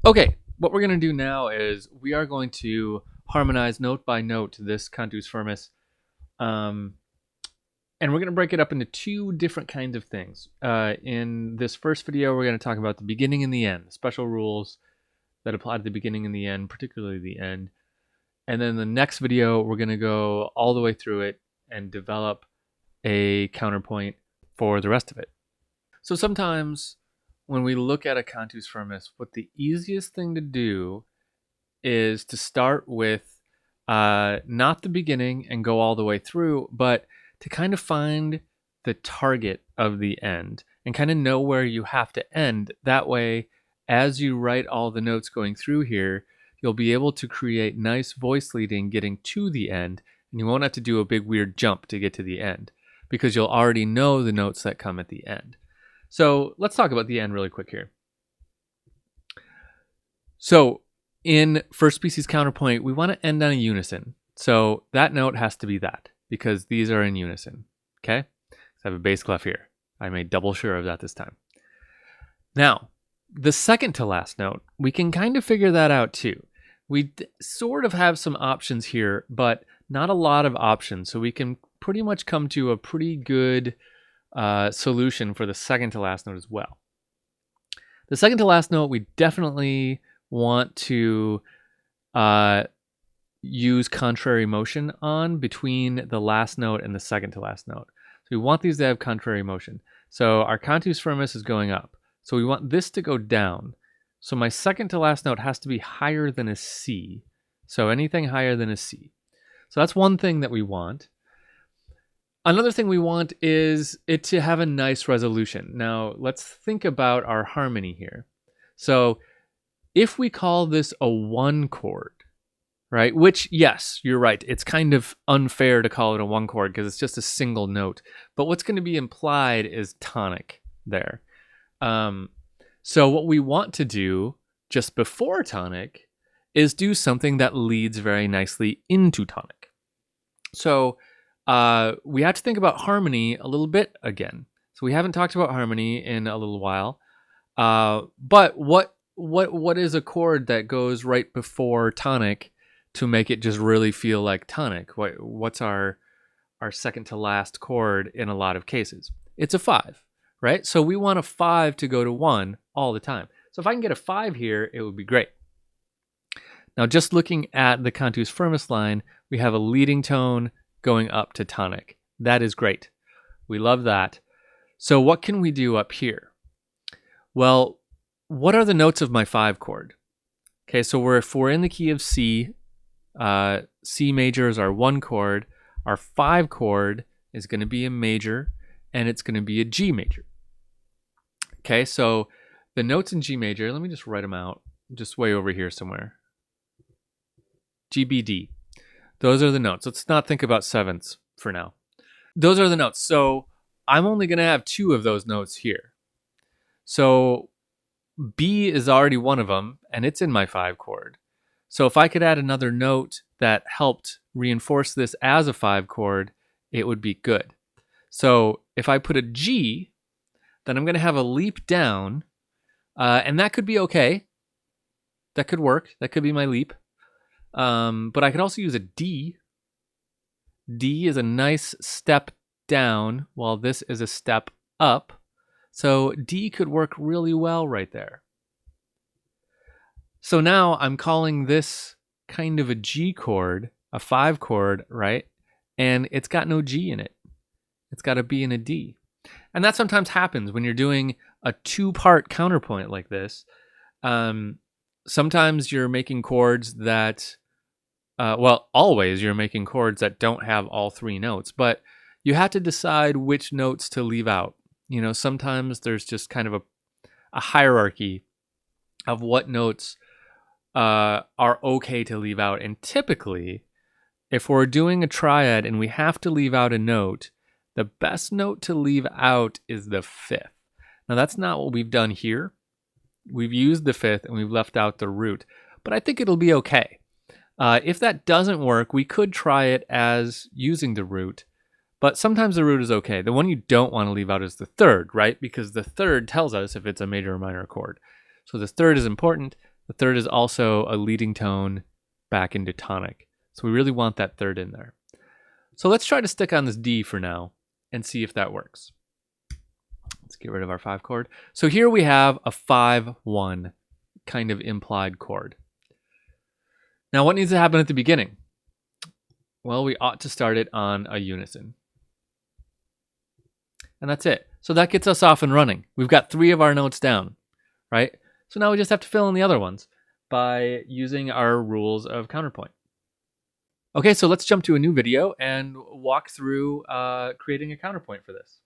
Okay, what we're going to do now is we are going to harmonize note by note this cantus firmus, and we're going to break it up into two different kinds of things. In this first video, we're going to talk about the beginning and the end, special rules that apply to the beginning and the end, particularly the end. And then the next video, we're going to go all the way through it and develop a counterpoint for the rest of it. So sometimes when we look at a cantus firmus, what the easiest thing to do is to start with not the beginning and go all the way through, but to kind of find the target of the end and kind of know where you have to end. That way, as you write all the notes going through here, you'll be able to create nice voice leading getting to the end, and you won't have to do a big weird jump to get to the end because you'll already know the notes that come at the end. So let's talk about the end really quick here. So in first species counterpoint, we want to end on a unison. So that note has to be that because these are in unison. Okay? So I have a bass clef here. I made double sure of that this time. Now, the second to last note, we can kind of figure that out too. We sort of have some options here, but not a lot of options. So we can pretty much come to a pretty good solution for the second to last note as well. The second to last note, we definitely want to use contrary motion on between the last note and the second to last note. So we want these to have contrary motion. So our cantus firmus is going up. So we want this to go down. So my second to last note has to be higher than a C. So anything higher than a C. So that's one thing that we want. Another thing we want is it to have a nice resolution. Now, let's think about our harmony here. So if we call this a one chord, right? Which, yes, you're right. It's kind of unfair to call it a one chord because it's just a single note. But what's going to be implied is tonic there. So what we want to do just before tonic is do something that leads very nicely into tonic. So we have to think about harmony a little bit again. So we haven't talked about harmony in a little while. But what is a chord that goes right before tonic to make it just really feel like tonic? What's our second to last chord in a lot of cases? It's a 5, right? So we want a 5 to go to 1 all the time. So if I can get a 5 here, it would be great. Now, just looking at the cantus firmus line, we have a leading tone going up to tonic. That is great. We love that. So what can we do up here? Well, what are the notes of my 5 chord? Okay, so if we're in the key of C, C major is our 1 chord. Our 5 chord is going to be a major, and it's going to be a G major. Okay, so the notes in G major, let me just write them out, just way over here somewhere. G, B, D. Those are the notes. Let's not think about sevenths for now. Those are the notes. So I'm only going to have 2 of those notes here. So B is already one of them, and it's in my 5 chord. So if I could add another note that helped reinforce this as a 5 chord, it would be good. So if I put a G, then I'm going to have a leap down, and that could be okay. That could work. That could be my leap. But I could also use a D. D is a nice step down, while this is a step up. So D could work really well right there. So now I'm calling this kind of a G chord, a 5 chord, right? And it's got no G in it. It's got a B and a D. And that sometimes happens when you're doing a 2-part counterpoint like this. Sometimes you're making chords that always you're making chords that don't have all 3 notes, but you have to decide which notes to leave out. You know, sometimes there's just kind of a hierarchy of what notes are okay to leave out. And typically, if we're doing a triad and we have to leave out a note, the best note to leave out is the 5th. Now, that's not what we've done here. We've used the 5th and we've left out the root, but I think it'll be okay. If that doesn't work, we could try it as using the root, but sometimes the root is okay. The one you don't want to leave out is the 3rd, right? Because the 3rd tells us if it's a major or minor chord. So the 3rd is important. The third is also a leading tone back into tonic. So we really want that third in there. So let's try to stick on this D for now and see if that works. Let's get rid of our 5 chord. So here we have a 5-1 kind of implied chord. Now what needs to happen at the beginning? Well, we ought to start it on a unison. And that's it. So that gets us off and running. We've got 3 of our notes down, right? So now we just have to fill in the other ones by using our rules of counterpoint. Okay, so let's jump to a new video and walk through creating a counterpoint for this.